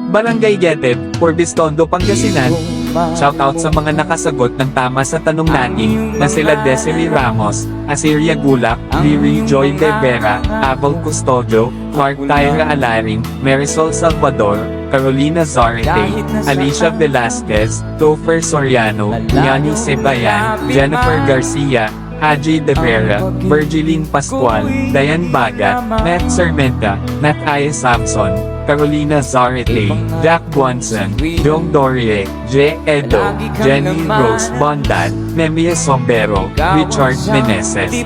Barangay Geteb, Porbistondo, Pangasinan. Shoutout sa mga nakasagot ng tama sa tanong natin, na sila Desiree Ramos, Asiria Gulak, Riri Joy De Vera, Abel Custodio, Clark Tyra Alaring, Marisol Salvador, Carolina Zarate, Alicia Velasquez, Topher Soriano, Yani Sebayan, Jennifer Garcia, Haji De Vera, Virgiline Pascual, Dayan Baga, Nat Sermenta, Nat Aya Samson, Carolina Zarate, Jack Guanzon, Jong Dorie, J. Edo, Jenny Rose Bondan, Nemia Sombero, Richard Meneses.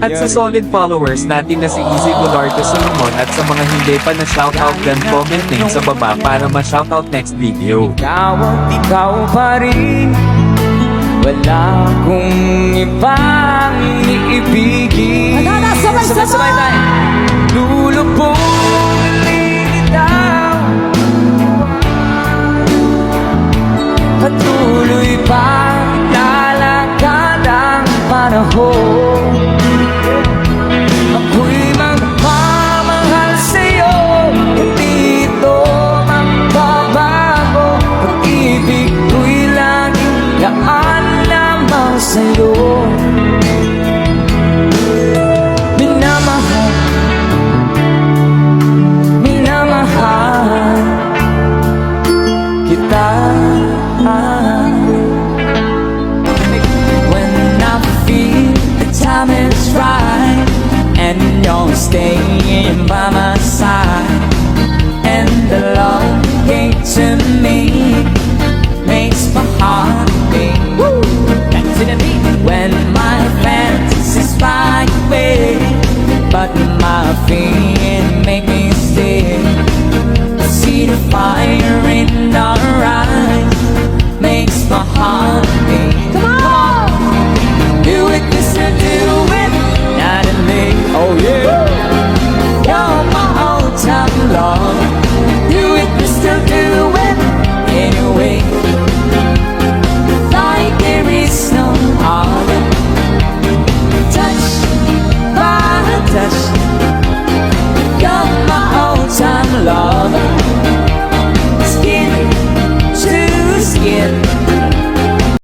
At sa solid followers natin na si Easy Golardo Solomon at sa mga hindi pa na shoutout dan comment name sa baba para ma-shoutout next video. Ikaw at ikaw pa rin, wala akong ibang iibigin. Sabay-sabay tayo. Lulubungin itaw, patuloy pa lalakad ang panahon. Ako'y magmamahal sa'yo, hindi ito magbabago. Pag-ibig ko'y laging laan lamang sa'yo. Minamahal, minamahal kita. When I feel the time is right and you're staying by my side, and the love you gave to me makes my heart beat. Back to the beat. When my fantasies fly away, but my feet make me stay. See the fire in